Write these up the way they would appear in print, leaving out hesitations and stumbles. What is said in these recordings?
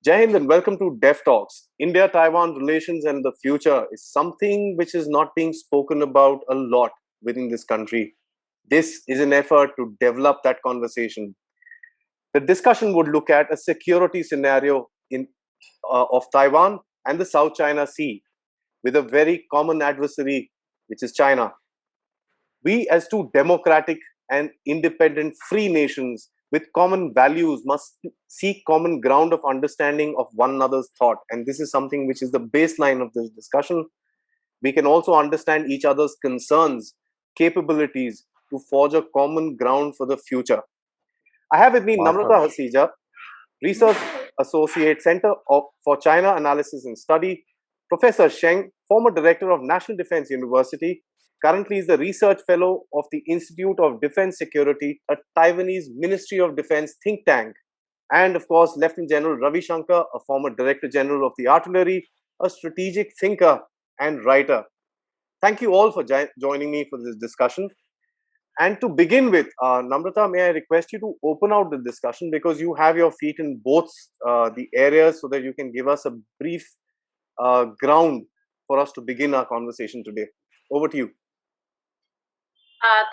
Jai Hind and welcome to Dev Talks. India-Taiwan relations and the future is something which is not being spoken about a lot within this country. This is an effort to develop that conversation. The discussion would look at a security scenario of Taiwan and the South China Sea with a very common adversary, which is China. We as two democratic and independent free nations with common values must seek common ground of understanding of one another's thought. And this is something which is the baseline of this discussion. We can also understand each other's concerns, capabilities to forge a common ground for the future. I have with me Namrata Hasija, Research Associate Center for China Analysis and Study, Professor Shen, former Director of National Defense University, currently is the Research Fellow of the Institute of Defense Security, a Taiwanese Ministry of Defence think tank, and of course, Lieutenant General Ravi Shankar, a former Director General of the Artillery, a strategic thinker and writer. Thank you all for joining me for this discussion. And to begin with, Namrata, may I request you to open out the discussion because you have your feet in both the areas so that you can give us a brief ground for us to begin our conversation today. Over to you.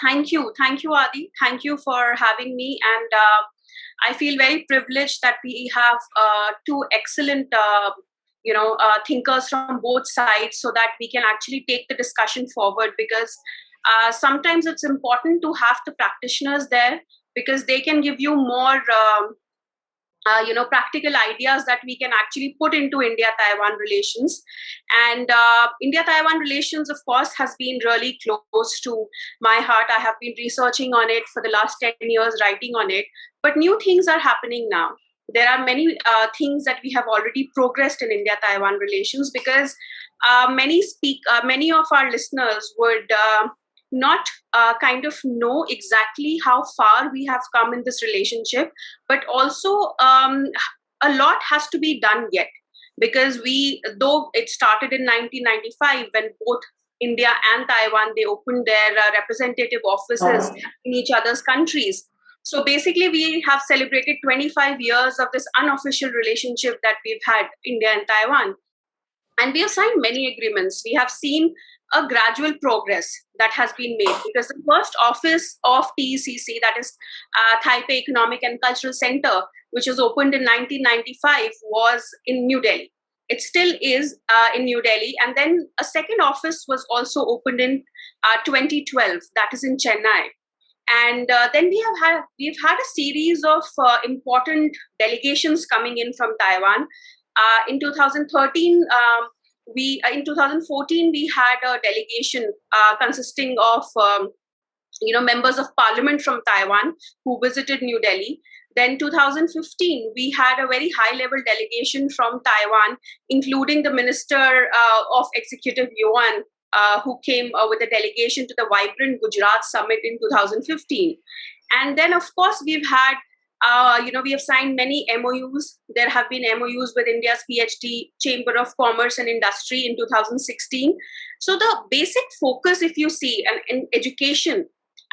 Thank you, Aadi. Thank you for having me. And I feel very privileged that we have two excellent thinkers from both sides so that we can actually take the discussion forward, because sometimes it's important to have the practitioners there because they can give you more practical ideas that we can actually put into India-Taiwan relations. And India-Taiwan relations, of course, has been really close to my heart. I have been researching on it for the last 10 years, writing on it. But new things are happening now. There are many things that we have already progressed in India-Taiwan relations, because many of our listeners would not kind of know exactly how far we have come in this relationship, but also a lot has to be done yet, because though it started in 1995 when both India and Taiwan, they opened their representative offices in each other's countries. So basically we have celebrated 25 years of this unofficial relationship that we've had, India and Taiwan. And we have signed many agreements. We have seen a gradual progress that has been made, because the first office of TECC, that is Taipei Economic and Cultural Center, which was opened in 1995, was in New Delhi. It still is in New Delhi. And then a second office was also opened in 2012, that is in Chennai. And then we've had a series of important delegations coming in from Taiwan. In 2013, in 2014, we had a delegation consisting of members of parliament from Taiwan who visited New Delhi. Then 2015, we had a very high-level delegation from Taiwan, including the Minister of Executive Yuan, who came with a delegation to the Vibrant Gujarat Summit in 2015. And then, of course, we've had we have signed many MOUs. There have been MOUs with India's PhD Chamber of Commerce and Industry in 2016. So the basic focus, if you see, and in education,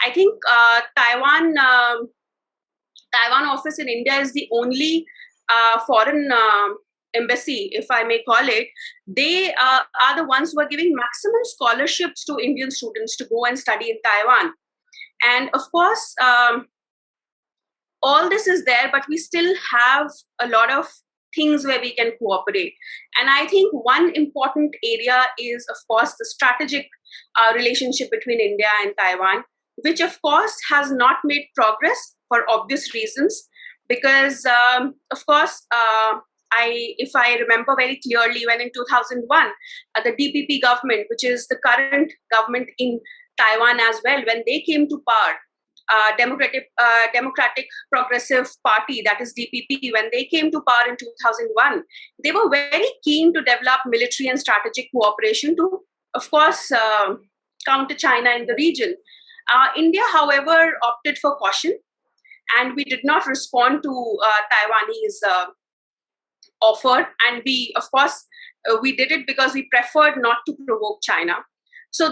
I think Taiwan office in India is the only foreign embassy, if I may call it. They are the ones who are giving maximum scholarships to Indian students to go and study in Taiwan. And of course, all this is there, but we still have a lot of things where we can cooperate. And I think one important area is, of course, the strategic relationship between India and Taiwan, which, of course, has not made progress for obvious reasons. Because, of course, if I remember very clearly, when in 2001, the DPP government, which is the current government in Taiwan as well, when they came to power, Democratic Progressive Party, that is DPP, when they came to power in 2001, they were very keen to develop military and strategic cooperation to, of course, counter China in the region. India, however, opted for caution, and we did not respond to Taiwanese offer. And we, of course, we did it because we preferred not to provoke China. So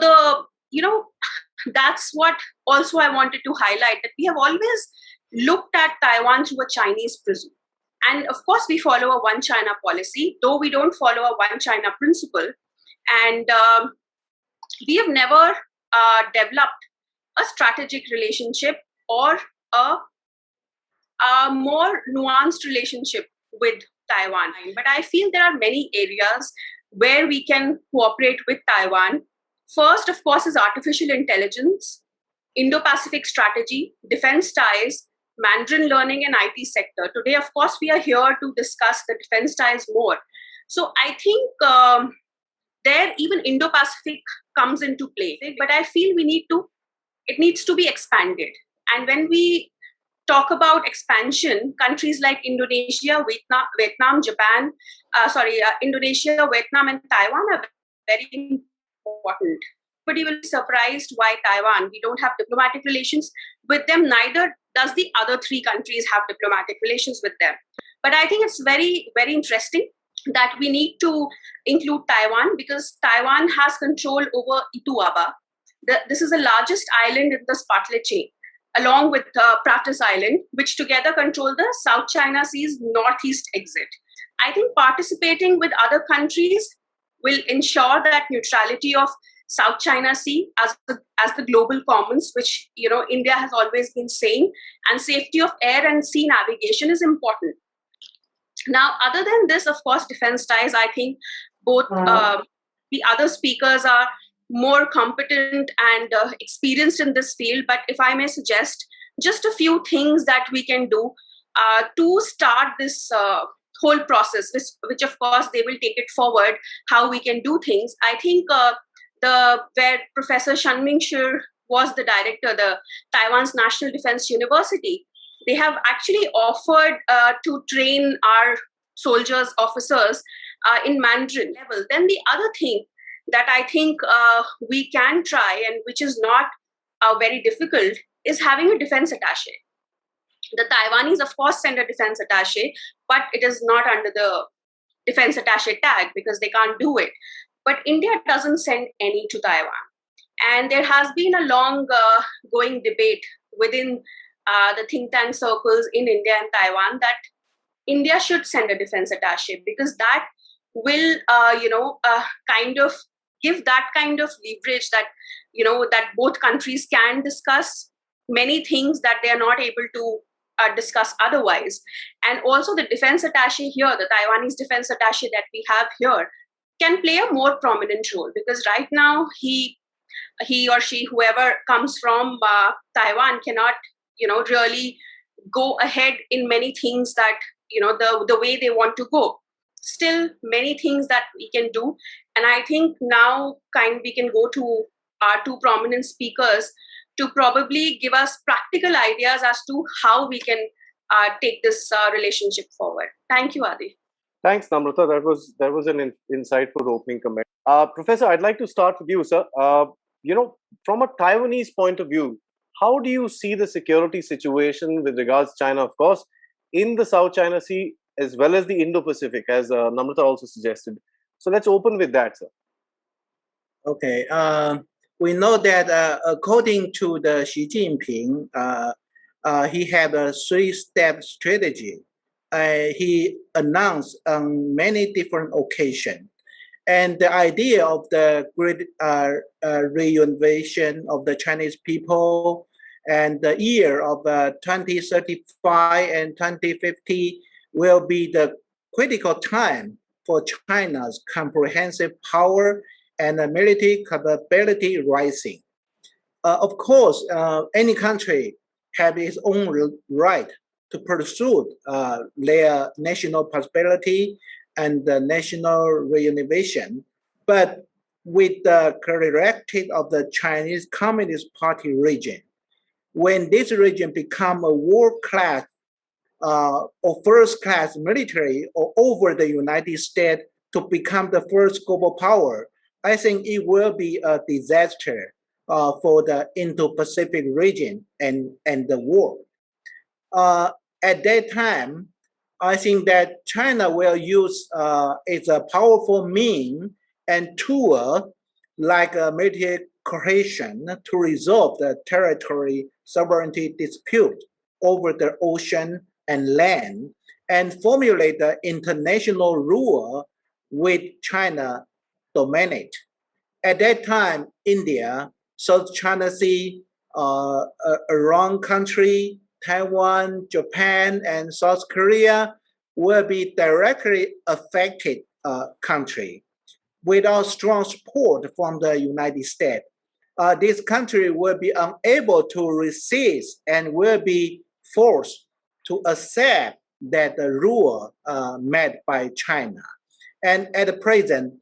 that's what also I wanted to highlight, that we have always looked at Taiwan through a Chinese prism. And of course, we follow a one China policy, though we don't follow a one China principle. And we have never developed a strategic relationship or a more nuanced relationship with Taiwan. But I feel there are many areas where we can cooperate with Taiwan. First, of course, is artificial intelligence, Indo Pacific strategy, defense ties, Mandarin learning, and IT sector. Today, of course, we are here to discuss the defense ties more. So I think there even Indo Pacific comes into play. But I feel it needs to be expanded. And when we talk about expansion, countries like Indonesia, Vietnam, Japan, Indonesia, Vietnam, and Taiwan are very important. But you will be surprised why Taiwan, we don't have diplomatic relations with them. Neither does the other three countries have diplomatic relations with them. But I think it's very, very interesting that we need to include Taiwan, because Taiwan has control over Ituaba. This is the largest island in the Spratly chain, along with Pratas Island, which together control the South China Sea's northeast exit. I think participating with other countries will ensure that neutrality of South China Sea as the global commons, which India has always been saying, and safety of air and sea navigation is important. Now, other than this, of course, defense ties, I think both the other speakers are more competent and experienced in this field. But if I may suggest just a few things that we can do to start this whole process, which of course they will take it forward, how we can do things. I think where Professor Shen Ming-Shih was the director, the Taiwan's National Defense University, they have actually offered to train our soldiers, officers in Mandarin level. Then the other thing that I think we can try, and which is not very difficult, is having a defense attaché. The Taiwanese, of course, send a defense attaché, but it is not under the defense attaché tag because they can't do it. But India doesn't send any to Taiwan. And there has been a long going debate within the think tank circles in India and Taiwan that India should send a defense attaché, because that will, kind of give that kind of leverage that, that both countries can discuss many things that they are not able to discuss otherwise. And also the defense attaché here, the Taiwanese defense attaché that we have here, can play a more prominent role, because right now he or she, whoever comes from Taiwan, cannot, really go ahead in many things that, the way they want to go. Still, many things that we can do. And I think now we can go to our two prominent speakers to probably give us practical ideas as to how we can take this relationship forward. Thank you, Aadi. Thanks, Namrata. That was an insightful opening comment. Professor, I'd like to start with you, sir. From a Taiwanese point of view, how do you see the security situation with regards to China, of course, in the South China Sea, as well as the Indo Pacific, as Namrata also suggested? So let's open with that, sir. Okay. We know that according to the Xi Jinping, he had a three-step strategy. He announced on many different occasions. And the idea of the great reunification of the Chinese people and the year of 2035 and 2050 will be the critical time for China's comprehensive power and military capability rising. Of course, any country have its own right to pursue their national prosperity and the national reunification, but with the characteristic of the Chinese Communist Party region, when this region become a world-class or first-class military or over the United States to become the first global power, I think it will be a disaster for the Indo-Pacific region and the world. At that time, I think that China will use its powerful means and tool like military cohesion to resolve the territory sovereignty dispute over the ocean and land, and formulate the international rule with China dominate. At that time, India, South China Sea, around country, Taiwan, Japan, and South Korea will be directly affected country. Without strong support from the United States, this country will be unable to resist and will be forced to accept that the rule made by China. And at the present,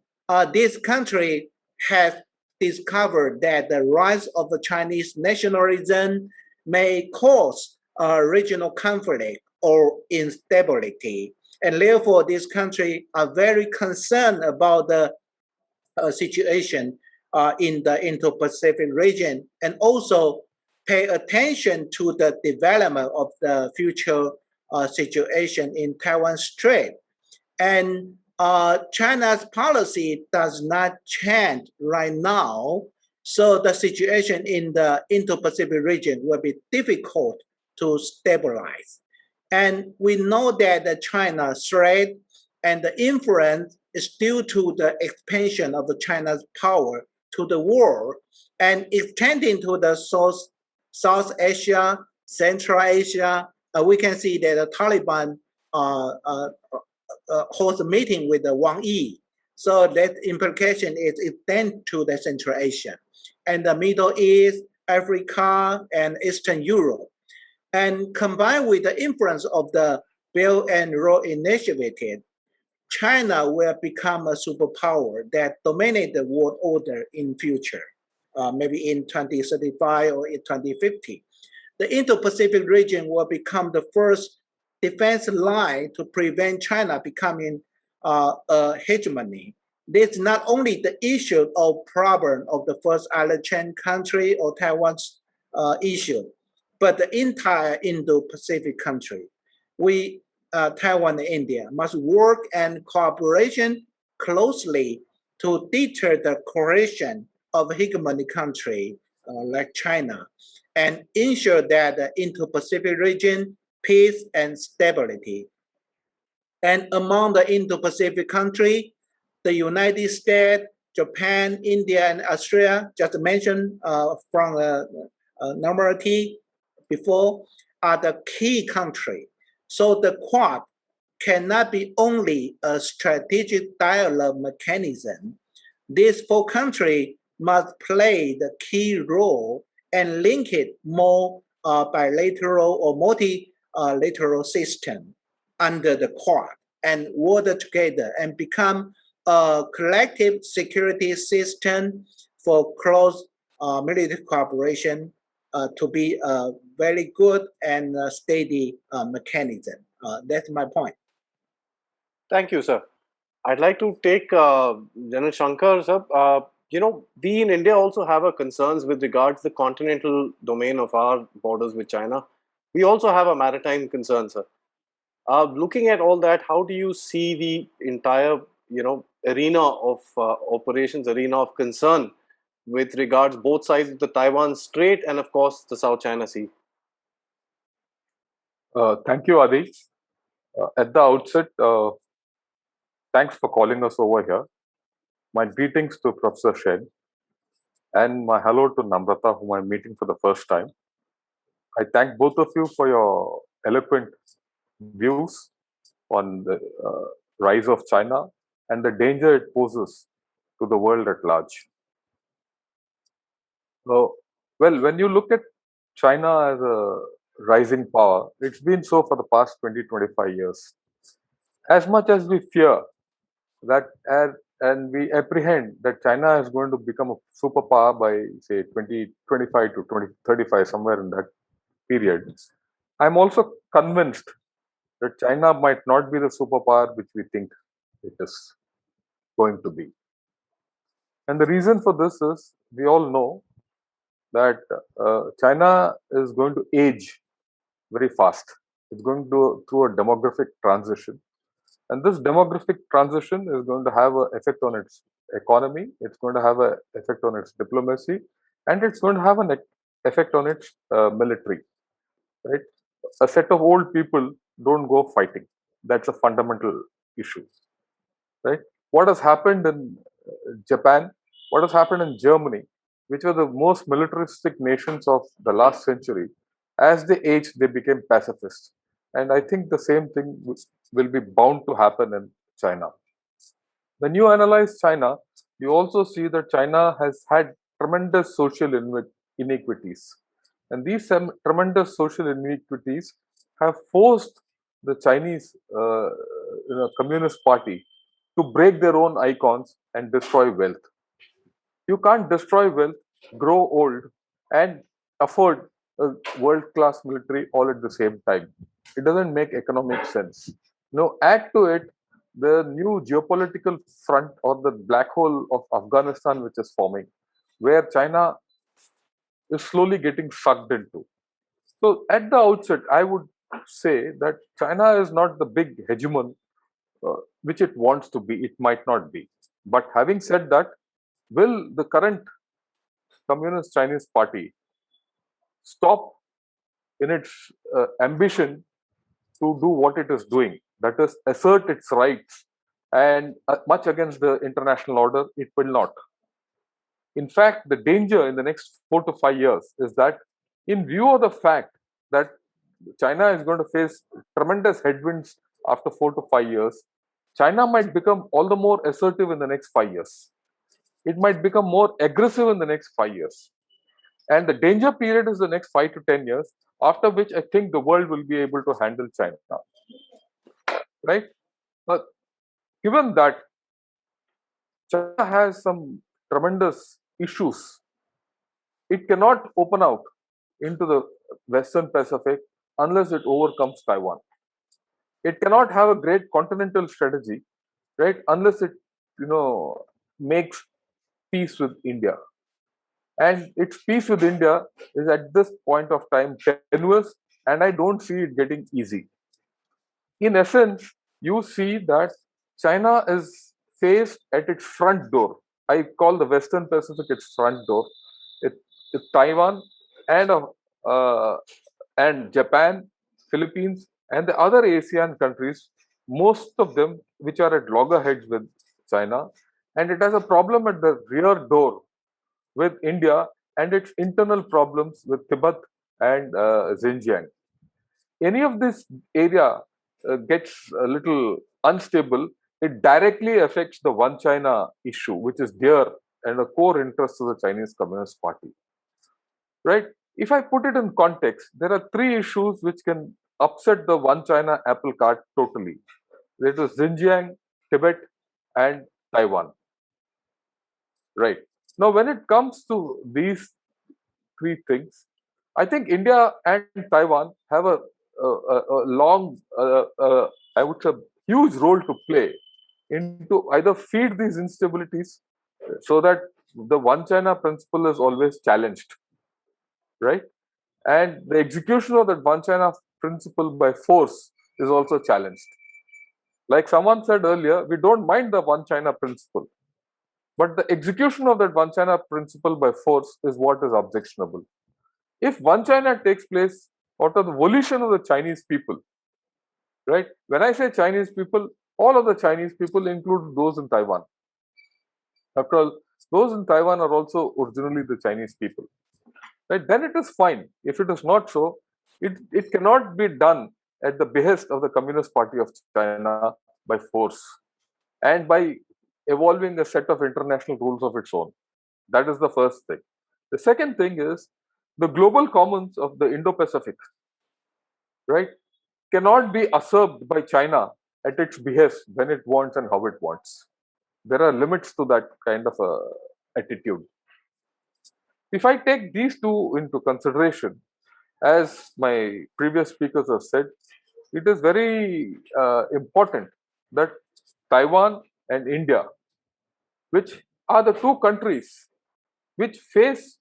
this country has discovered that the rise of the Chinese nationalism may cause regional conflict or instability. And therefore, this country are very concerned about the situation in the Indo Pacific region, and also pay attention to the development of the future situation in Taiwan Strait. And China's policy does not change right now, so the situation in the Indo Pacific region will be difficult to stabilize. And we know that the China threat and the influence is due to the expansion of the China's power to the world and extending to the South Asia, Central Asia. We can see that the Taliban holds a meeting with the Wang Yi. So that implication is extended to the Central Asia and the Middle East, Africa, and Eastern Europe. And combined with the influence of the Belt and Road Initiative, China will become a superpower that dominates the world order in future, maybe in 2035 or in 2050. The Indo-Pacific region will become the first defense line to prevent China becoming a hegemony. This is not only the issue or problem of the first island chain country or Taiwan's issue, but the entire Indo-Pacific country. We, Taiwan and India, must work and cooperation closely to deter the coercion of hegemony country like China and ensure that the Indo-Pacific region peace and stability. And among the Indo-Pacific country, the United States, Japan, India, and Australia, just mentioned from Namrata before, are the key country. So the Quad cannot be only a strategic dialogue mechanism. These four countries must play the key role and link it more bilateral or multilateral system under the Quad and work together and become a collective security system for close military cooperation to be a very good and steady mechanism. That's my point. Thank you, sir. I'd like to take General Shankar, sir. We in India also have our concerns with regards to the continental domain of our borders with China. We also have a maritime concern, sir. Looking at all that, how do you see the entire, arena of operations, arena of concern with regards both sides of the Taiwan Strait and, of course, the South China Sea? Thank you, Aadi. At the outset, thanks for calling us over here. My greetings to Professor Shen and my hello to Namrata, whom I'm meeting for the first time. I thank both of you for your eloquent views on the rise of China and the danger it poses to the world at large. Well, when you look at China as a rising power, it's been so for the past 20-25 years. As much as we fear that and we apprehend that China is going to become a superpower by, say, 2025 to 2035, somewhere in that period, I'm also convinced that China might not be the superpower which we think it is going to be. And the reason for this is, we all know that China is going to age very fast. It's going to go through a demographic transition. And this demographic transition is going to have an effect on its economy, it's going to have an effect on its diplomacy, and it's going to have an effect on its military. Right? A set of old people don't go fighting. that's a fundamental issue, right? What has happened in Japan, what has happened in Germany, which were the most militaristic nations of the last century, as they aged, they became pacifists. And I think the same thing will be bound to happen in China. When you analyze China, you also see that China has had tremendous social inequities. And these tremendous social inequities have forced the Chinese Communist Party to break their own icons and destroy wealth. You can't destroy wealth, grow old, and afford a world-class military all at the same time. It doesn't make economic sense. Now, add to it the new geopolitical front or the black hole of Afghanistan, which is forming, where China is slowly getting sucked into. So, at the outset, I would say that China is not the big hegemon which it wants to be. It might not be. But having said that, will the current Communist Chinese Party stop in its ambition to do what it is doing, that is, assert its rights and much against the international order? It will not. In fact, the danger in the next 4 to 5 years is that, in view of the fact that China is going to face tremendous headwinds after 4 to 5 years, China might become all the more assertive in the next 5 years. It might become more aggressive in the next 5 years. And the danger period is the next 5 to 10 years, after which I think the world will be able to handle China. Right? But given that China has some tremendous issues, it cannot open out into the Western Pacific unless it overcomes Taiwan. It cannot have a great continental strategy, right, unless it, makes peace with India. And its peace with India is at this point of time tenuous, and I don't see it getting easy. In essence, you see that China is faced at its front door. I call the Western Pacific its front door. It's Taiwan and Japan, Philippines, and the other ASEAN countries, most of them which are at loggerheads with China, and it has a problem at the rear door with India and its internal problems with Tibet and Xinjiang. Any of this area gets a little unstable, it directly affects the One China issue, which is dear and a core interest of the Chinese Communist Party. Right? If I put it in context, there are 3 issues which can upset the One China apple cart totally. That is Xinjiang, Tibet, and Taiwan. Right. Now, when it comes to these 3 things, I think India and Taiwan have a long, I would say, huge role to play into either feed these instabilities so that the One China principle is always challenged, right? And the execution of that One China principle by force is also challenged. Like someone said earlier, we don't mind the One China principle, but the execution of that One China principle by force is what is objectionable. If One China takes place out of the volition of the Chinese people, right? When I say Chinese people, all of the Chinese people include those in Taiwan. After all, those in Taiwan are also originally the Chinese people, right? Then it is fine. If it is not so, it cannot be done at the behest of the Communist Party of China by force and by evolving a set of international rules of its own. That is the first thing. The second thing is the global commons of the Indo Pacific, right, cannot be usurped by China at its behest when it wants and how it wants. There are limits to that kind of attitude. If I take these 2 into consideration, as my previous speakers have said, it is very important that Taiwan and India, which are the 2 countries which face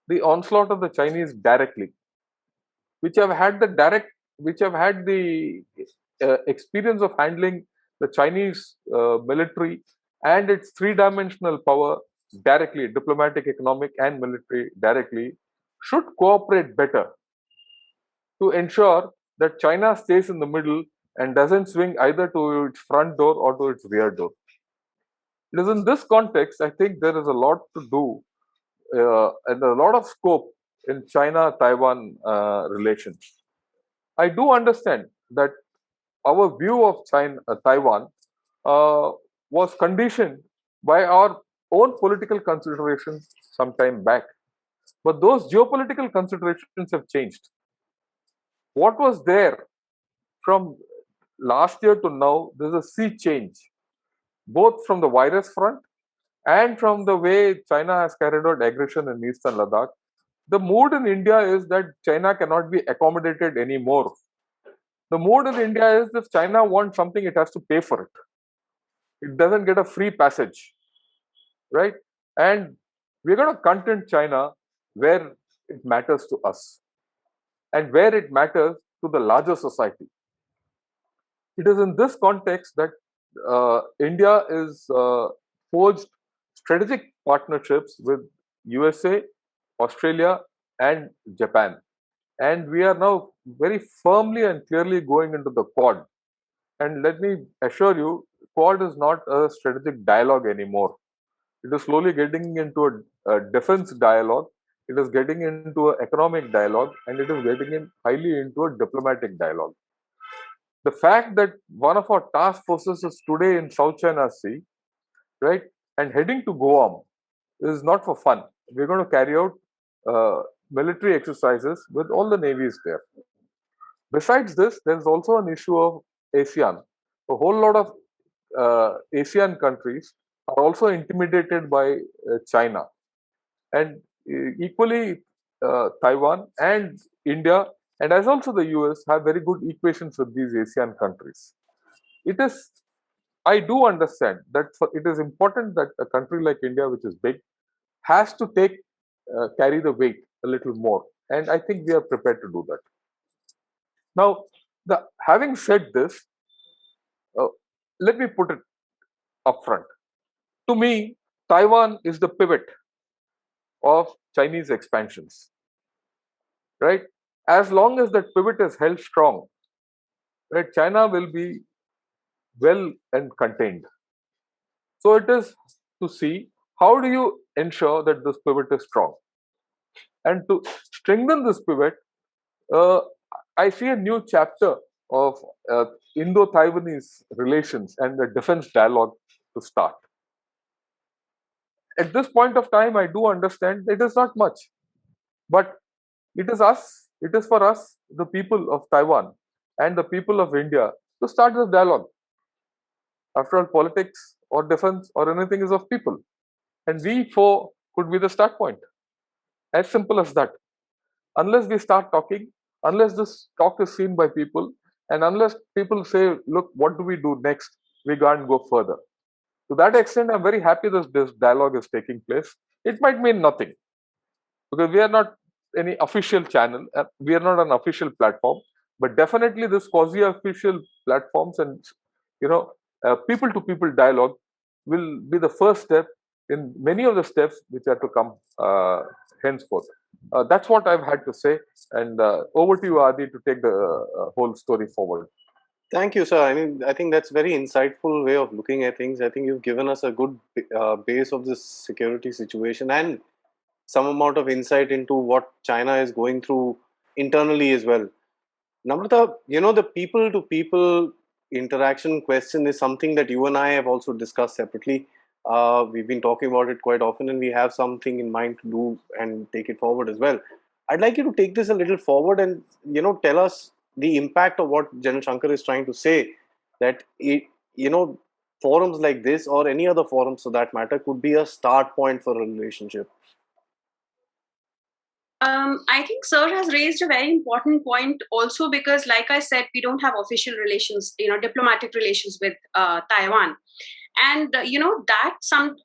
the onslaught of the Chinese directly, which have had the experience of handling the Chinese military and its 3-dimensional power directly, diplomatic, economic, and military directly, should cooperate better to ensure that China stays in the middle and doesn't swing either to its front door or to its rear door. It is in this context, I think there is a lot to do and a lot of scope in China-Taiwan relations. I do understand that our view of Taiwan was conditioned by our own political considerations some time back. But those geopolitical considerations have changed. What was there from last year to now, there's a sea change, both from the virus front and from the way China has carried out aggression in eastern Ladakh. The mood in India is that China cannot be accommodated anymore. The mood in India is if China wants something, it has to pay for it. It doesn't get a free passage, right? And we're going to content China where it matters to us and where it matters to the larger society. It is in this context that India is forged strategic partnerships with USA, Australia, and Japan. And we are now very firmly and clearly going into the Quad. And let me assure you, Quad is not a strategic dialogue anymore. It is slowly getting into a defense dialogue. It is getting into an economic dialogue, and it is getting highly into a diplomatic dialogue. The fact that one of our task forces is today in South China Sea, right, and heading to Guam is not for fun. We're going to carry out military exercises with all the navies there. Besides this, there's also an issue of ASEAN. A whole lot of ASEAN countries are also intimidated by China. And equally, Taiwan and India, and as also the US, have very good equations with these ASEAN countries. I do understand that it is important that a country like India, which is big, has to carry the weight a little more. And I think we are prepared to do that. Now, having said this, let me put it upfront. To me, Taiwan is the pivot of Chinese expansions, right? As long as that pivot is held strong, right, China will be well and contained. So it is to see how do you ensure that this pivot is strong. And to strengthen this pivot, I see a new chapter of Indo Taiwanese relations and the defense dialogue to start. At this point of time, I do understand it is not much, but it is for us, the people of Taiwan and the people of India, to start this dialogue. After all, politics or defense or anything is of people. And we four could be the start point. As simple as that. Unless we start talking, unless this talk is seen by people, and unless people say, look, what do we do next? We can't go further. To that extent, I'm very happy that this dialogue is taking place. It might mean nothing, because we are not any official channel, we are not an official platform, but definitely this quasi-official platforms and people-to-people dialogue will be the first step in many of the steps which are to come henceforth. That's what I've had to say, and over to you, Adi, to take the whole story forward. Thank you, sir. I mean, I think that's very insightful way of looking at things. I think you've given us a good base of this security situation and some amount of insight into what China is going through internally as well. Namrata, the people-to-people interaction question is something that you and I have also discussed separately. We've been talking about it quite often, and we have something in mind to do and take it forward as well. I'd like you to take this a little forward and tell us the impact of what General Shankar is trying to say, that forums like this or any other forums for that matter could be a start point for a relationship. I think Sir has raised a very important point also, because like I said, we don't have official relations, diplomatic relations with Taiwan. And, that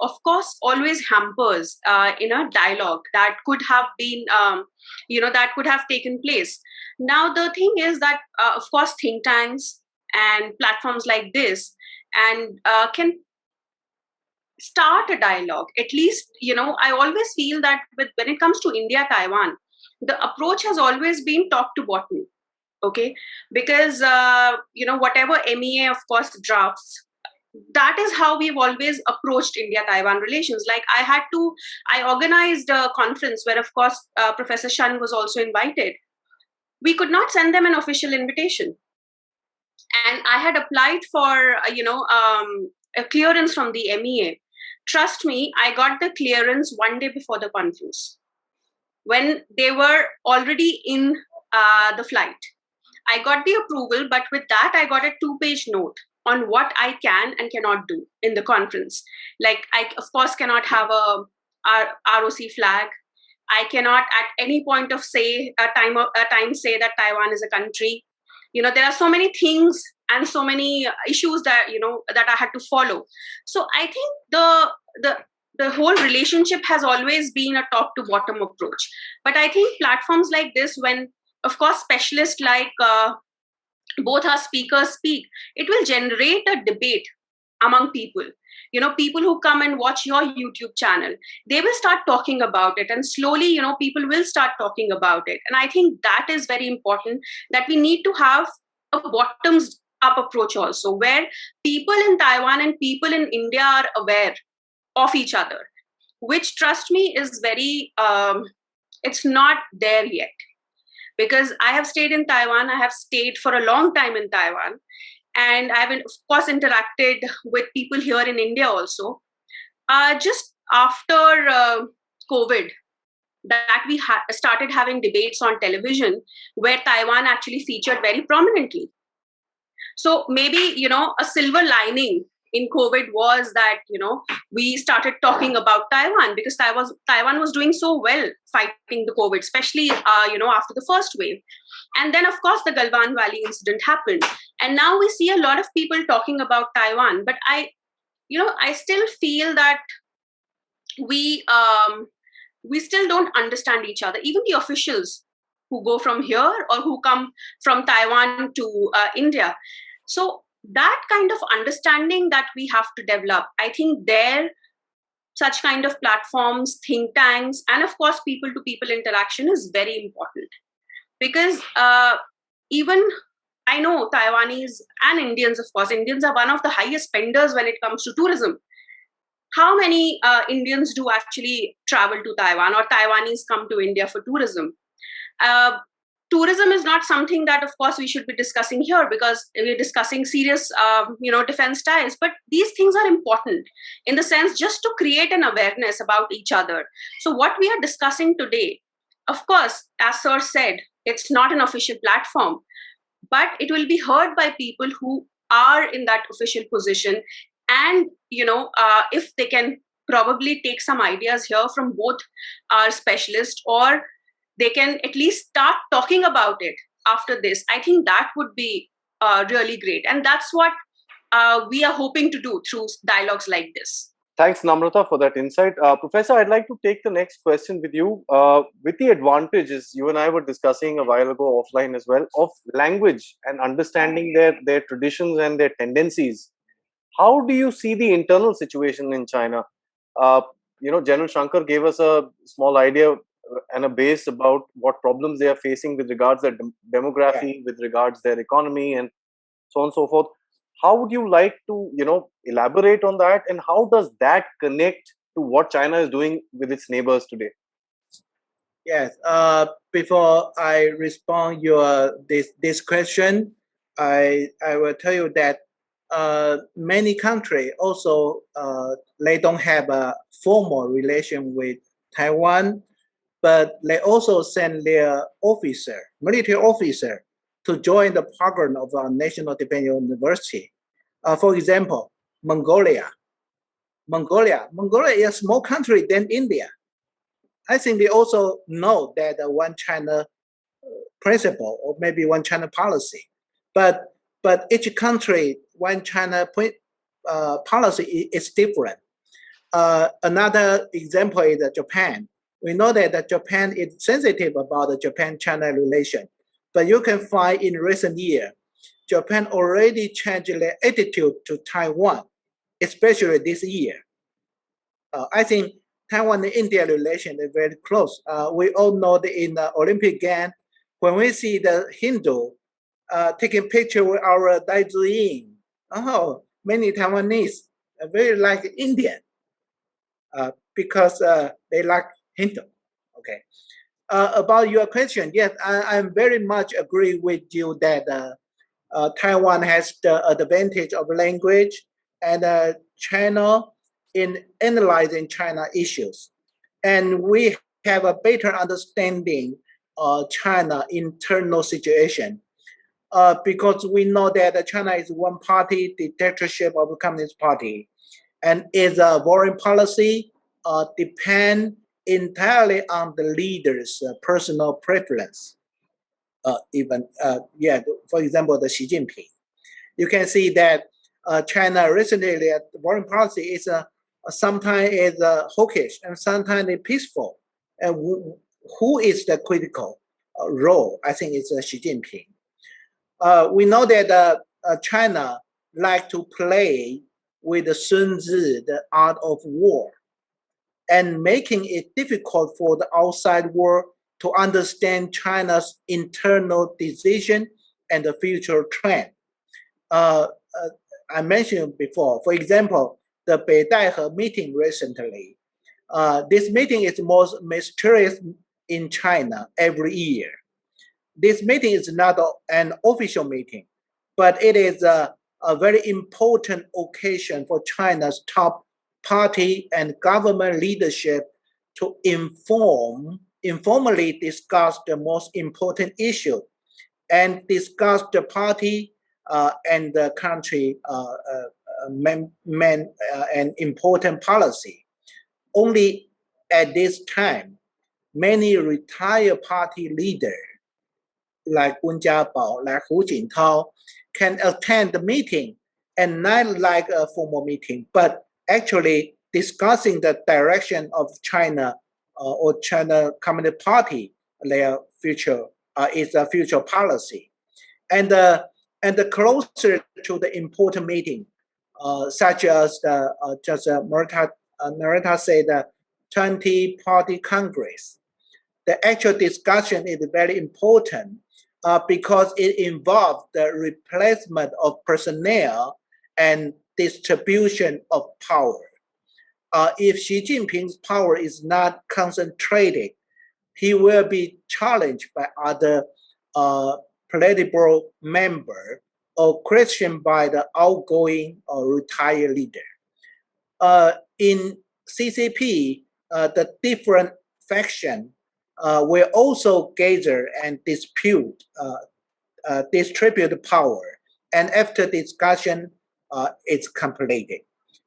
of course always hampers in a dialogue that could have been, that could have taken place. Now, the thing is that, of course, think tanks and platforms like this and can start a dialogue. At least, I always feel that when it comes to India, Taiwan, the approach has always been top to bottom. Okay, because whatever MEA of course drafts, that is how we've always approached India-Taiwan relations. Like I organized a conference where, of course, Professor Shen was also invited. We could not send them an official invitation. And I had applied for, a clearance from the MEA. Trust me, I got the clearance one day before the conference, when they were already in the flight. I got the approval, but with that, I got a 2-page note on what I can and cannot do in the conference. Like, I, of course, cannot have a ROC flag. I cannot at any point of time say that Taiwan is a country. There are so many things and so many issues that, that I had to follow. So I think the whole relationship has always been a top to bottom approach. But I think platforms like this, when, of course, specialists like both our speakers speak, it will generate a debate among people. People who come and watch your YouTube channel, they will start talking about it. And slowly, people will start talking about it. And I think that is very important, that we need to have a bottoms up approach also, where people in Taiwan and people in India are aware of each other, which, trust me, is very, it's not there yet. Because I have stayed in Taiwan, I have stayed for a long time in Taiwan, and I've, of course, interacted with people here in India also. Just after COVID, that we started having debates on television where Taiwan actually featured very prominently. So maybe, a silver lining in COVID was that, we started talking about Taiwan, because Taiwan was doing so well fighting the COVID, especially, after the first wave. And then, of course, the Galwan Valley incident happened. And now we see a lot of people talking about Taiwan. But I still feel that we still don't understand each other. Even the officials who go from here or who come from Taiwan to India. So that kind of understanding that we have to develop, I think such kind of platforms, think tanks, and of course, people-to-people interaction is very important. Because even I know Taiwanese and Indians, of course, Indians are one of the highest spenders when it comes to tourism. How many Indians do actually travel to Taiwan, or Taiwanese come to India for tourism? Tourism is not something that, of course, we should be discussing here, because we're discussing serious, defense ties. But these things are important in the sense just to create an awareness about each other. So what we are discussing today, of course, as Sir said, it's not an official platform, but it will be heard by people who are in that official position. And, if they can probably take some ideas here from both our specialists, or they can at least start talking about it after this, I think that would be really great. And that's what we are hoping to do through dialogues like this. Thanks, Namrata, for that insight. Professor, I'd like to take the next question with you. With the advantages, you and I were discussing a while ago offline as well, of language and understanding their traditions and their tendencies. How do you see the internal situation in China? General Shankar gave us a small idea and a base about what problems they are facing with regards to their demography, with regards to their economy, and so on and so forth. How would you like to, elaborate on that, and how does that connect to what China is doing with its neighbors today? Yes. Before I respond this question, I will tell you that many countries also they don't have a formal relation with Taiwan, but they also send their military officer, to join the program of our National Defense University. For example, Mongolia. Mongolia is a small country than India. I think they also know that one China principle, or maybe one China policy. But each country, one China policy is different. Another example is Japan. We know that Japan is sensitive about the Japan-China relation. But you can find in recent years, Japan already changed their attitude to Taiwan, especially this year. I think Taiwan and India relation is very close. We all know that in the Olympic Games, when we see the Hindu taking picture with our Dai Ziying. Oh, many Taiwanese very like Indian because they like Hind. Okay. About your question, yes, I very much agree with you that Taiwan has the advantage of language and China in analyzing China issues. And we have a better understanding of China internal situation because we know that China is one party dictatorship of the Communist Party, and its foreign policy depend entirely on the leader's personal preference. For example, the Xi Jinping. You can see that China recently foreign policy is sometimes is hawkish and sometimes peaceful. And who is the critical role? I think it's Xi Jinping. We know that China like to play with the Sun Tzu, the art of war, and making it difficult for the outside world to understand China's internal decision and the future trend. I mentioned before, for example, the Beidaihe meeting recently. This meeting is most mysterious in China every year. This meeting is not an official meeting, but it is a very important occasion for China's top party and government leadership to informally discuss the most important issue and discuss the party and the country and important policy. Only at this time, many retired party leaders like Wen Jiabao, like Hu Jintao, can attend the meeting and not like a formal meeting, but actually discussing the direction of China or China Communist Party, their future is a future policy, and the closer to the important meeting, such as just Namrata said, the 20-party Congress. The actual discussion is very important because it involves the replacement of personnel and distribution of power. If Xi Jinping's power is not concentrated, he will be challenged by other political members or questioned by the outgoing or retired leader. In CCP, the different factions will also gather and distribute power. And after discussion, it's completed.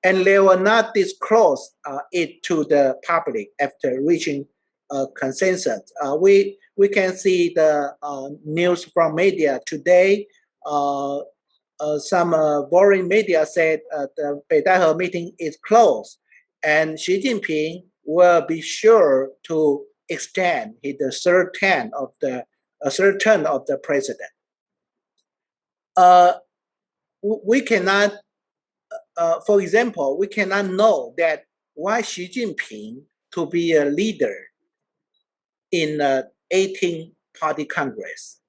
And they will not disclose it to the public after reaching consensus. We can see the news from media today. Some foreign media said the Beidaihe meeting is closed, and Xi Jinping will be sure to extend the third term of the president. We cannot, for example, we cannot know that why Xi Jinping to be a leader in 18-party Congress.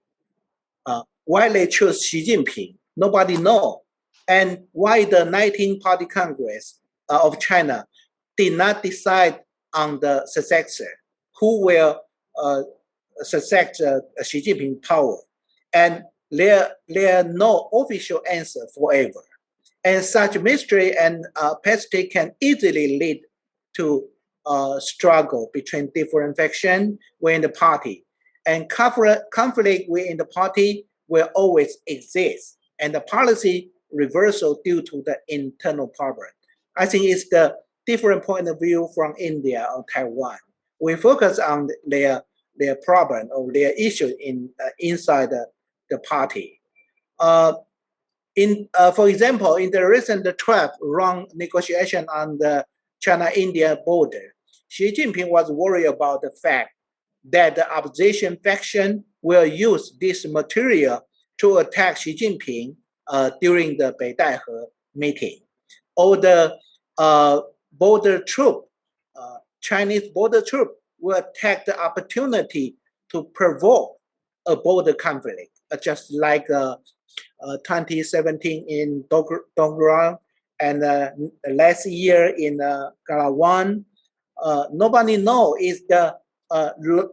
Why they choose Xi Jinping? Nobody knows. And why the 19-party Congress of China did not decide on the successor, who will succeed Xi Jinping power. And there are no official answer forever. And such mystery and opacity can easily lead to struggle between different factions within the party. And conflict within the party will always exist. And the policy reversal due to the internal problem. I think it's the different point of view from India or Taiwan. We focus on their problem or their issue inside the party. For example, in the recent 12-round negotiation on the China-India border, Xi Jinping was worried about the fact that the opposition faction will use this material to attack Xi Jinping during the Beidaihe meeting. Or the border troop, Chinese border troop will take the opportunity to provoke a border conflict. just like 2017 in Dongguan and last year in Galawan. Nobody knows is the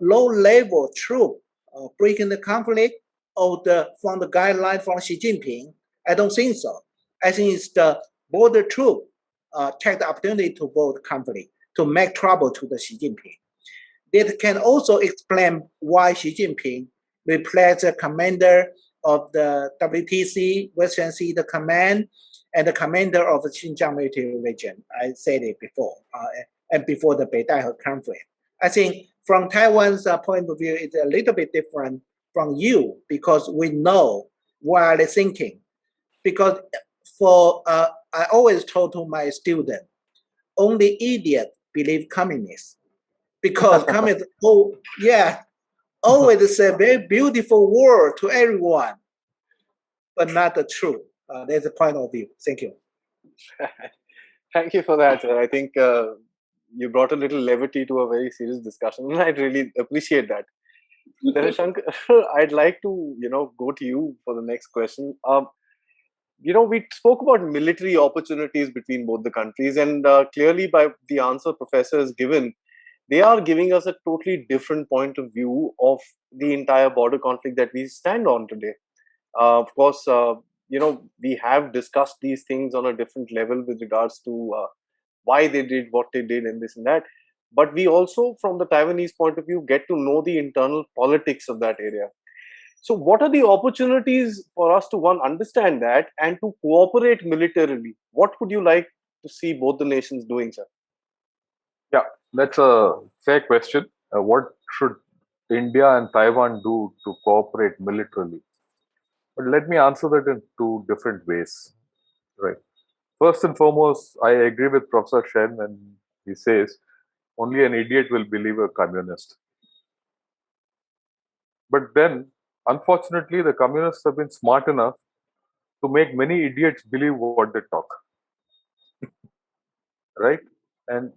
low-level troop breaking the conflict or from the guideline from Xi Jinping. I don't think so. I think it's the border troop take the opportunity to vote conflict, to make trouble to the Xi Jinping. It can also explain why Xi Jinping replaced the commander of the WTC, Western Sea, the command, and the commander of the Xinjiang military region. I said it before, and before the Beidai conflict. I think from Taiwan's point of view, it's a little bit different from you because we know what they're thinking. Because I always told to my student, only idiot believe communists. Because communists, always say very beautiful word to everyone, but not the truth. That's the point of view. Thank you. Thank you for that. I think you brought a little levity to a very serious discussion, and I really appreciate that. Shankar, I'd like to go to you for the next question. We spoke about military opportunities between both the countries, and clearly by the answer Professor has given, they are giving us a totally different point of view of the entire border conflict that we stand on today. Of course, we have discussed these things on a different level with regards to why they did what they did and this and that. But we also, from the Taiwanese point of view, get to know the internal politics of that area. So what are the opportunities for us to, one, understand that and to cooperate militarily? What would you like to see both the nations doing, sir? Yeah, that's a fair question. What should India and Taiwan do to cooperate militarily? But let me answer that in two different ways. Right. First and foremost, I agree with Professor Shen when he says only an idiot will believe a communist. But then, unfortunately, the communists have been smart enough to make many idiots believe what they talk. Right? And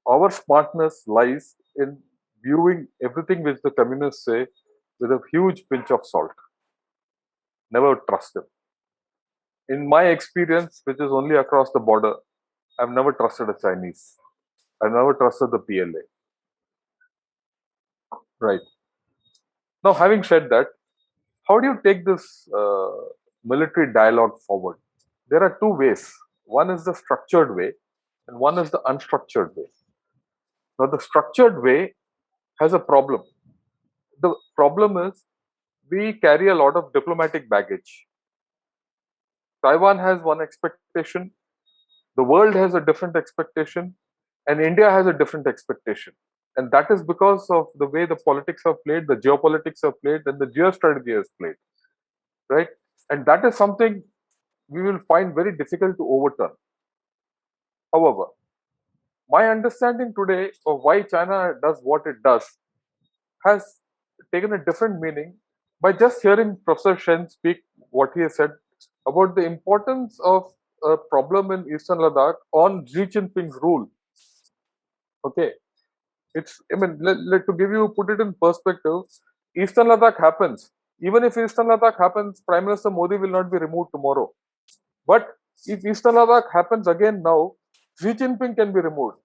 our smartness lies in viewing everything which the communists say with a huge pinch of salt. Never trust them. In my experience, which is only across the border, I've never trusted a Chinese. I've never trusted the PLA. Right. Now, having said that, how do you take this military dialogue forward? There are two ways. One is the structured way, and one is the unstructured way. Now, the structured way has a problem. The problem is we carry a lot of diplomatic baggage. Taiwan has one expectation, the world has a different expectation, and India has a different expectation. And that is because of the way the politics have played, the geopolitics have played, and the geostrategy has played. Right? And that is something we will find very difficult to overturn. However, my understanding today of why China does what it does has taken a different meaning by just hearing Professor Shen speak what he has said about the importance of a problem in Eastern Ladakh on Xi Jinping's rule. Okay, to give you, put it in perspective, Eastern Ladakh happens. Even if Eastern Ladakh happens, Prime Minister Modi will not be removed tomorrow. But if Eastern Ladakh happens again now, Xi Jinping can be removed.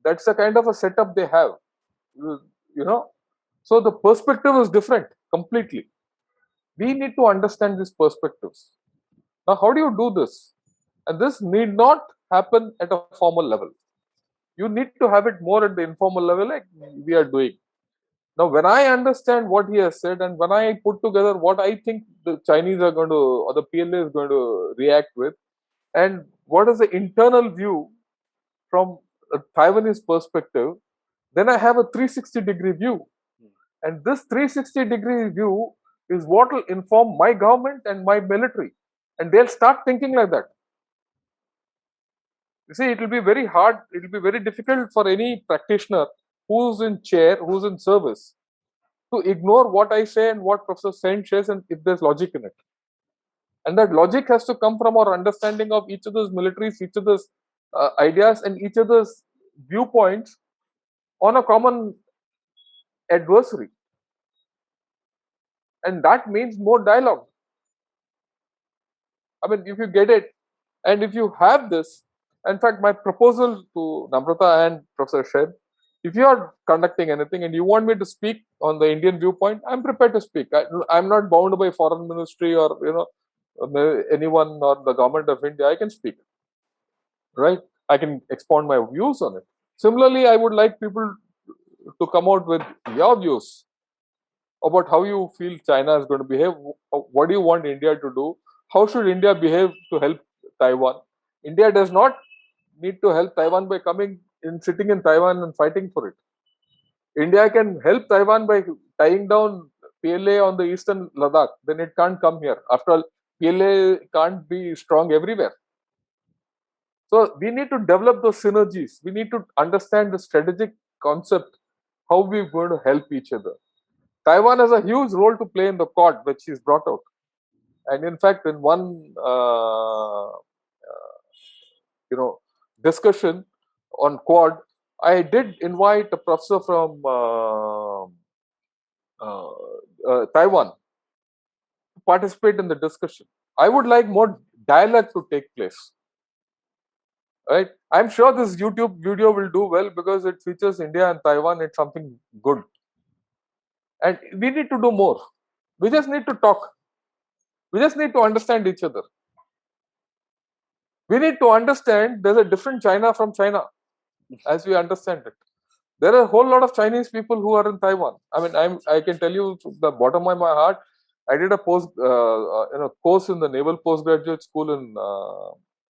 That's the kind of a setup they have. So the perspective is different completely. We need to understand these perspectives. Now, how do you do this? And this need not happen at a formal level. You need to have it more at the informal level, like we are doing. Now, when I understand what he has said, and when I put together what I think the Chinese are going to, or the PLA is going to react with, and what is the internal view from a Taiwanese perspective, then I have a 360-degree view. And this 360-degree view is what will inform my government and my military. And they'll start thinking like that. You see, it will be very hard, it will be very difficult for any practitioner who's in chair, who's in service, to ignore what I say and what Professor Shen says, and if there's logic in it. And that logic has to come from our understanding of each other's militaries, each other's ideas, and each other's viewpoints on a common adversary. And that means more dialogue. I mean, if you get it, and if you have this, in fact, my proposal to Namrata and Professor Shen, if you are conducting anything and you want me to speak on the Indian viewpoint, I'm prepared to speak. I'm not bound by foreign ministry or anyone or the government of India. I can speak, right? I can expound my views on it. Similarly, I would like people to come out with your views about how you feel China is going to behave. What do you want India to do? How should India behave to help Taiwan? India does not need to help Taiwan by sitting in Taiwan and fighting for it. India can help Taiwan by tying down PLA on the eastern Ladakh. Then it can't come here. After all, PLA can't be strong everywhere. So we need to develop those synergies. We need to understand the strategic concept, how we're going to help each other. Taiwan has a huge role to play in the Quad, which is brought out. And in fact, in one discussion on Quad, I did invite a professor from Taiwan to participate in the discussion. I would like more dialogue to take place. Right? I'm sure this YouTube video will do well because it features India and Taiwan. It's something good. And we need to do more. We just need to talk. We just need to understand each other. We need to understand there's a different China from China as we understand it. There are a whole lot of Chinese people who are in Taiwan. I mean, I can tell you from the bottom of my heart, I did a course in the Naval Postgraduate School in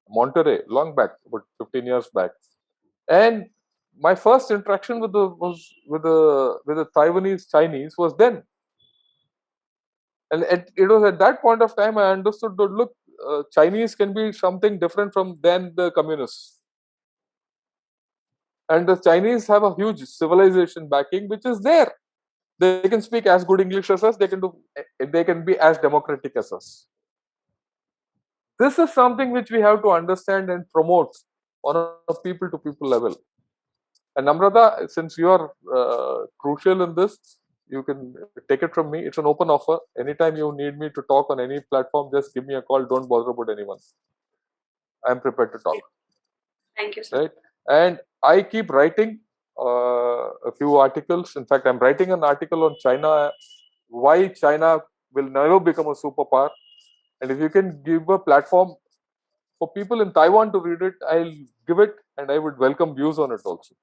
Monterey long back, about 15 years back. And my first interaction with the Taiwanese Chinese was then. And it was at that point of time I understood that, look, Chinese can be something different from than the communists. And the Chinese have a huge civilization backing, which is there. They can speak as good English as us. They can be as democratic as us. This is something which we have to understand and promote on a people-to-people level. And Namrata, since you are crucial in this, you can take it from me. It's an open offer. Anytime you need me to talk on any platform, just give me a call. Don't bother about anyone. I'm prepared to talk. Thank you, sir. Right? And I keep writing a few articles. In fact, I'm writing an article on China, why China will never become a superpower. And if you can give a platform for people in Taiwan to read it, I'll give it, and I would welcome views on it also.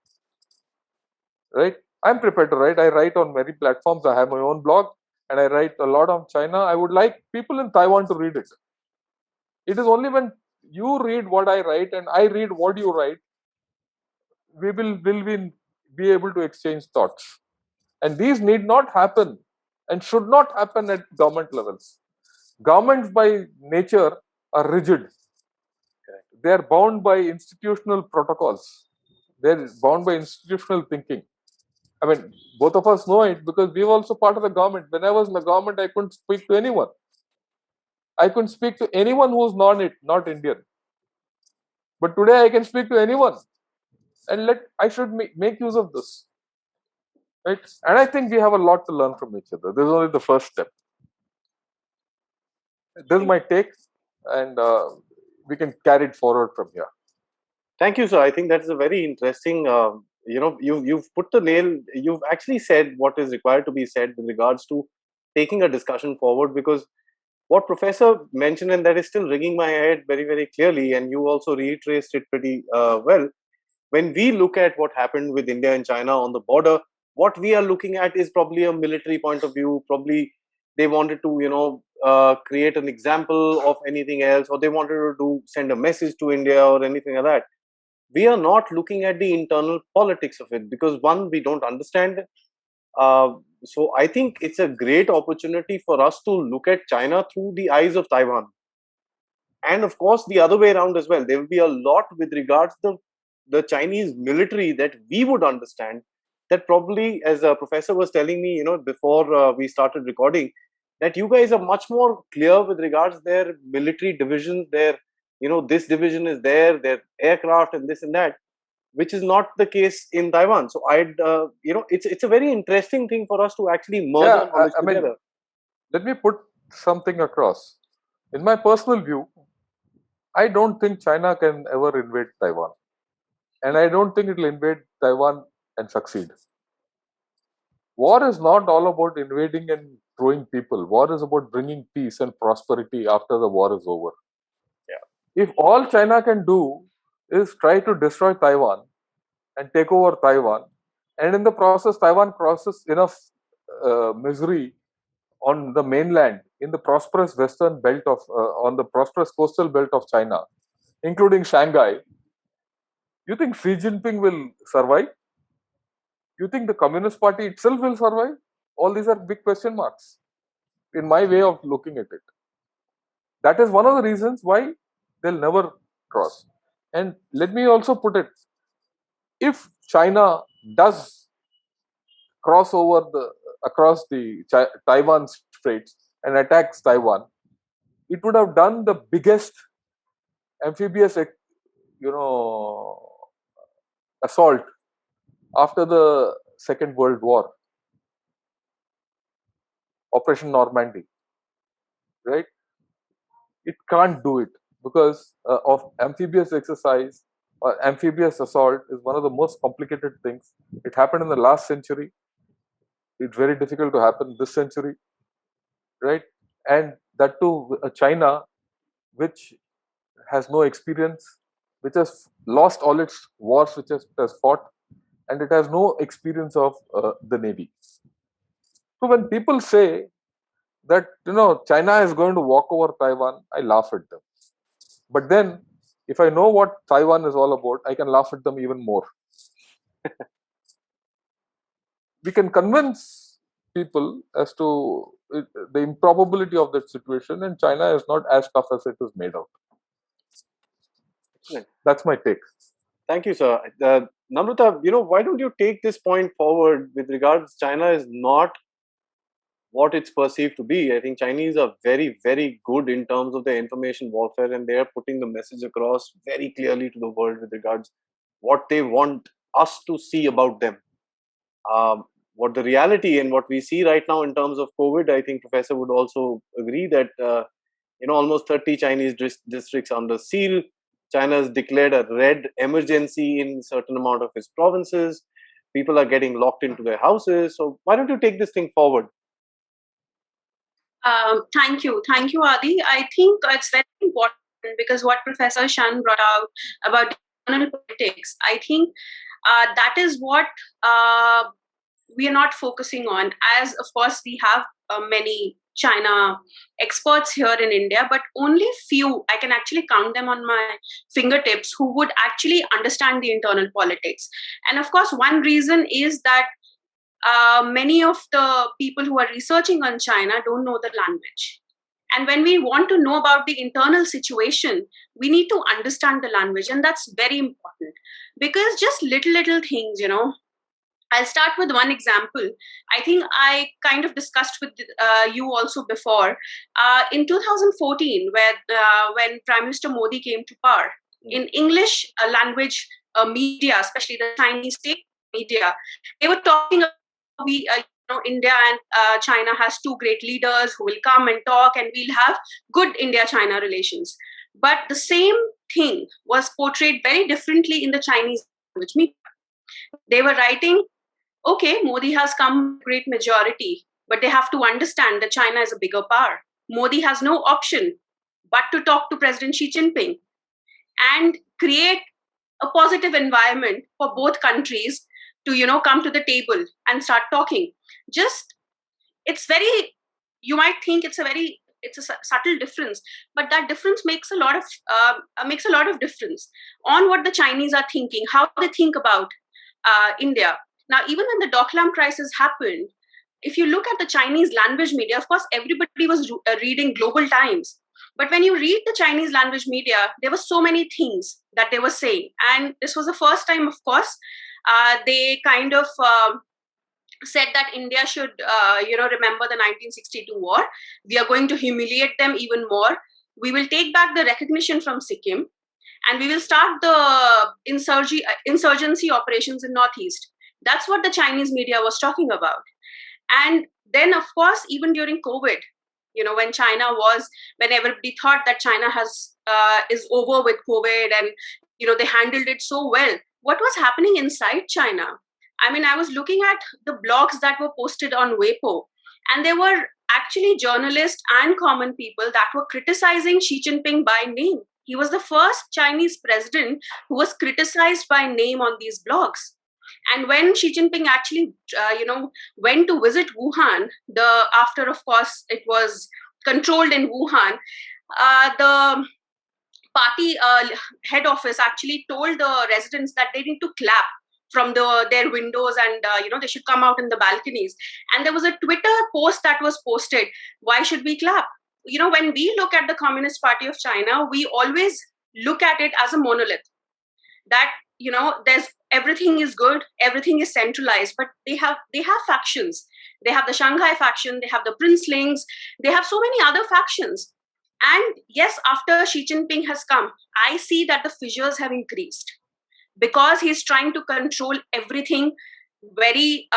Right? I'm prepared to write. I write on many platforms. I have my own blog, and I write a lot on China. I would like people in Taiwan to read it. It is only when you read what I write and I read what you write, we will be able to exchange thoughts. And these need not happen and should not happen at government levels. Governments by nature are rigid. They are bound by institutional protocols. They're bound by institutional thinking. I mean, both of us know it because we were also part of the government. When I was in the government, I couldn't speak to anyone. I couldn't speak to anyone who's not Indian. But today I can speak to anyone. And I should make use of this. Right? And I think we have a lot to learn from each other. This is only the first step. This is my take, and we can carry it forward from here. Thank you, sir. I think that is a very interesting. You've put the nail. You've actually said what is required to be said with regards to taking a discussion forward. Because what Professor mentioned, and that is still ringing my head very, very clearly, and you also reiterated it pretty well. When we look at what happened with India and China on the border, what we are looking at is probably a military point of view. Probably they wanted to, create an example of anything else, or they wanted to send a message to India or anything like that. We are not looking at the internal politics of it because, one, we don't understand. So I think it's a great opportunity for us to look at China through the eyes of Taiwan. And of course, the other way around as well. There will be a lot with regards to the Chinese military that we would understand. That probably, as a professor was telling me, before we started recording, that you guys are much more clear with regards their military divisions, their, this division is there, their aircraft and this and that, which is not the case in Taiwan. So it's a very interesting thing for us to actually merge our knowledge together. let me put something across. In my personal view, I don't think China can ever invade Taiwan. And I don't think it will invade Taiwan and succeed. War is not all about invading and throwing people. War is about bringing peace and prosperity after the war is over. Yeah. If all China can do is try to destroy Taiwan and take over Taiwan, and in the process, Taiwan causes enough misery on the mainland, in the prosperous western belt of, on the prosperous coastal belt of China, including Shanghai, you think Xi Jinping will survive? You think the Communist Party itself will survive? All these are big question marks in my way of looking at it. That is one of the reasons why they'll never cross. And let me also put it, if China does cross over across the Taiwan Straits and attacks Taiwan, it would have done the biggest amphibious, assault after the Second World War, Operation Normandy, right? It can't do it because of amphibious exercise or amphibious assault is one of the most complicated things. It happened in the last century. It's very difficult to happen this century, right? And that too, China, which has no experience, which has lost all its wars which it has fought, and it has no experience of the Navy. So when people say that China is going to walk over Taiwan, I laugh at them. But then, if I know what Taiwan is all about, I can laugh at them even more. We can convince people as to the improbability of that situation, and China is not as tough as it is made out. Excellent. That's my take. Thank you, sir. Namrata, why don't you take this point forward with regards China is not what it's perceived to be. I think Chinese are very, very good in terms of their information warfare, and they are putting the message across very clearly to the world with regards what they want us to see about them. What the reality and what we see right now in terms of COVID, I think Professor would also agree that almost 30 Chinese districts under seal. China has declared a red emergency in certain amount of its provinces. People are getting locked into their houses. So why don't you take this thing forward? Thank you, Aadi. I think it's very important because what Professor Shen brought out about internal politics, I think that is what we are not focusing on. As of course we have many China experts here in India, but only few, I can actually count them on my fingertips, who would actually understand the internal politics. And of course, one reason is that many of the people who are researching on China don't know the language. And when we want to know about the internal situation, we need to understand the language. And that's very important because just little things, I'll start with one example. I think I kind of discussed with you also before. In 2014, when Prime Minister Modi came to power, in English language media, especially the Chinese state media, they were talking about India and China has two great leaders who will come and talk, and we'll have good India-China relations. But the same thing was portrayed very differently in the Chinese language media. They were writing, okay, Modi has come great majority, but they have to understand that China is a bigger power. Modi has no option but to talk to President Xi Jinping and create a positive environment for both countries to, come to the table and start talking. It's very, you might think it's a subtle difference, but that difference makes a lot of difference on what the Chinese are thinking, how they think about India. Now, even when the Doklam crisis happened, if you look at the Chinese language media, of course, everybody was reading Global Times. But when you read the Chinese language media, there were so many things that they were saying. And this was the first time, of course, they kind of said that India should, remember the 1962 war. We are going to humiliate them even more. We will take back the recognition from Sikkim, and we will start the insurgency operations in Northeast. That's what the Chinese media was talking about. And then, of course, even during COVID, when China was, when everybody thought that China is over with COVID, and they handled it so well. What was happening inside China? I mean, I was looking at the blogs that were posted on Weibo, and there were actually journalists and common people that were criticizing Xi Jinping by name. He was the first Chinese president who was criticized by name on these blogs. And when Xi Jinping actually, went to visit Wuhan, after, of course, it was controlled in Wuhan, the party head office actually told the residents that they need to clap from their windows, and they should come out in the balconies. And there was a Twitter post that was posted, why should we clap? When we look at the Communist Party of China, we always look at it as a monolith, that there's everything is good, everything is centralized, but they have factions. They have the Shanghai faction, they have the princelings, they have so many other factions. And yes, after Xi Jinping has come, I see that the fissures have increased, because he's trying to control everything very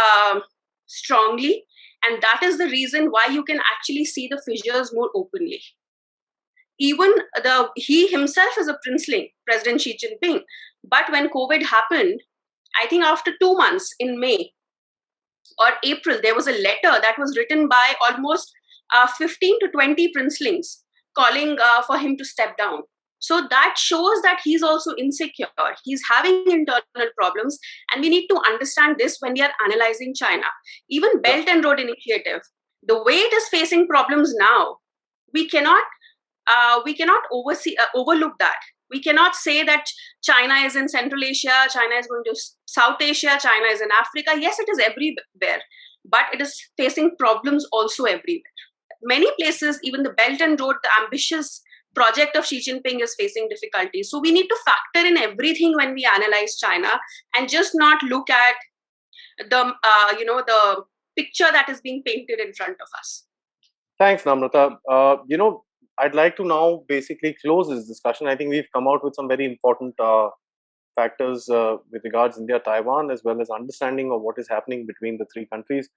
strongly. And that is the reason why you can actually see the fissures more openly. Even he himself is a princeling, President Xi Jinping. But when COVID happened, I think after 2 months, in May or April, there was a letter that was written by almost 15 to 20 princelings calling for him to step down. So that shows that he's also insecure. He's having internal problems, and we need to understand this when we are analyzing China. Even Belt and Road Initiative, the way it is facing problems now, we cannot overlook that. We cannot say that China is in Central Asia, China is going to South Asia, China is in Africa. Yes, it is everywhere, but it is facing problems also everywhere. Many places, even the Belt and Road, the ambitious project of Xi Jinping, is facing difficulties. So we need to factor in everything when we analyze China, and just not look at the picture that is being painted in front of us. Thanks, Namrata. I'd like to now basically close this discussion. I think we've come out with some very important factors with regards India, Taiwan, as well as understanding of what is happening between the three countries.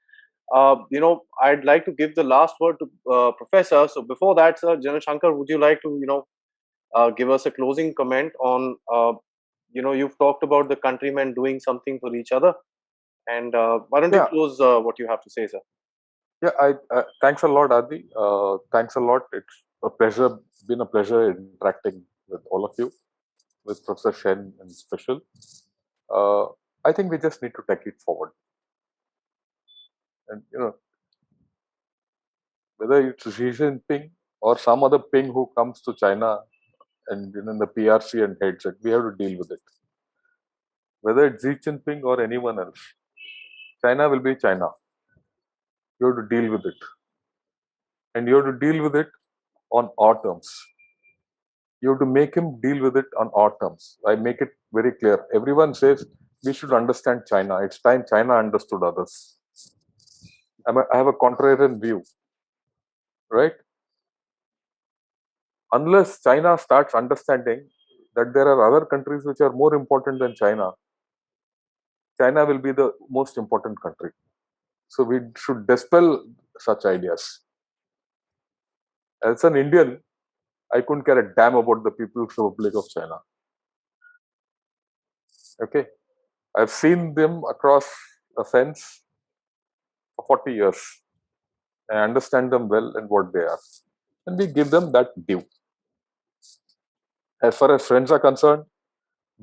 I'd like to give the last word to Professor. So before that, sir, General Shankar, would you like to, give us a closing comment on, you've talked about the countrymen doing something for each other, and why don't you close what you have to say, sir? Yeah, thanks a lot, Adi. Thanks a lot. It's been a pleasure interacting with all of you, with Professor Shen in special. I think we just need to take it forward. And, whether it's Xi Jinping or some other ping who comes to China and in the PRC and heads it, we have to deal with it. Whether it's Xi Jinping or anyone else, China will be China. You have to deal with it. And you have to deal with it on our terms. You have to make him deal with it on our terms. I make it very clear. Everyone says we should understand China. It's time China understood others. I have a contrarian view, right? Unless China starts understanding that there are other countries which are more important than China, China will be the most important country. So we should dispel such ideas. As an Indian, I couldn't care a damn about the People's Republic of China. Okay, I've seen them across a fence for 40 years. I understand them well and what they are. And we give them that due. As far as friends are concerned,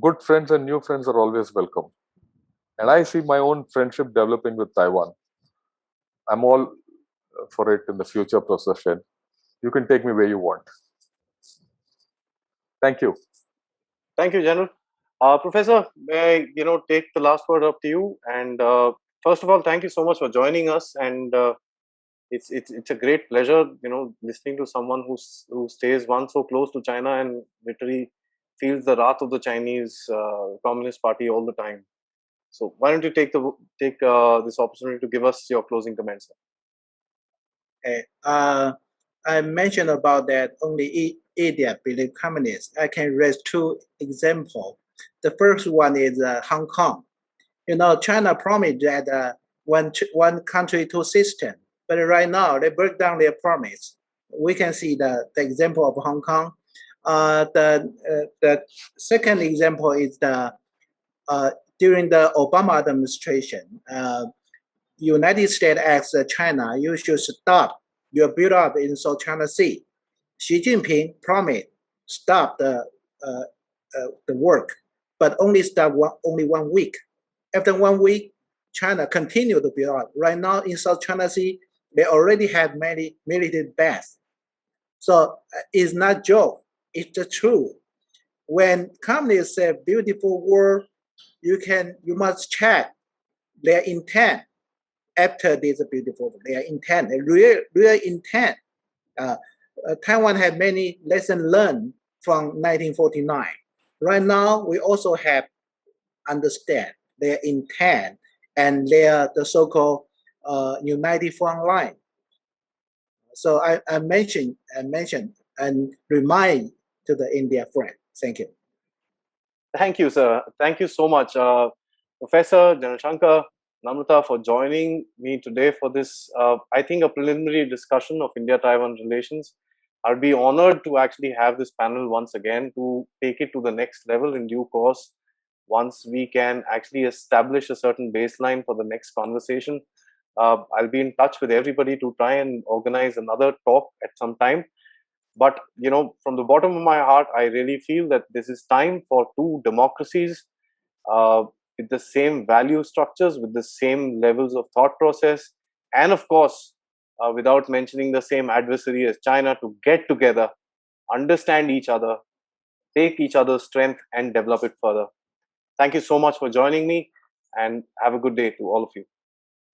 good friends and new friends are always welcome. And I see my own friendship developing with Taiwan. I'm all for it in the future, Professor Shen. You can take me where you want. Thank you. Thank you, General. Professor, may I, take the last word up to you. And first of all, thank you so much for joining us. And it's a great pleasure, listening to someone who stays so close to China and literally feels the wrath of the Chinese Communist Party all the time. So why don't you take this opportunity to give us your closing comments? Okay. I mentioned about that only India believe communists. I can raise two examples. The first one is Hong Kong. China promised that one country, two system, but right now they break down their promise. we can see the example of Hong Kong. The second example is during the Obama administration, United States asked China, you should stop your build-up in South China Sea. Xi Jinping promised stop the work, but only stop only 1 week. After 1 week, China continued to build up. Right now in South China Sea, they already have many military bases. So it's not joke, it's the truth. When companies say beautiful word, you must check their intent after this beautiful, their intent, their real intent. Taiwan had many lessons learned from 1949. Right now, we also have understand their intent and the so-called united front line. So I mentioned and remind to the India friend. Thank you. Thank you, sir. Thank you so much, Professor General Shankar, Namrata, for joining me today for this, I think, a preliminary discussion of India-Taiwan relations. I'll be honored to actually have this panel once again to take it to the next level in due course, once we can actually establish a certain baseline for the next conversation. I'll be in touch with everybody to try and organize another talk at some time. But, you know, from the bottom of my heart, I really feel that this is time for two democracies with the same value structures, with the same levels of thought process, and of course, without mentioning the same adversary as China, to get together, understand each other, take each other's strength, and develop it further. Thank you so much for joining me, and have a good day to all of you.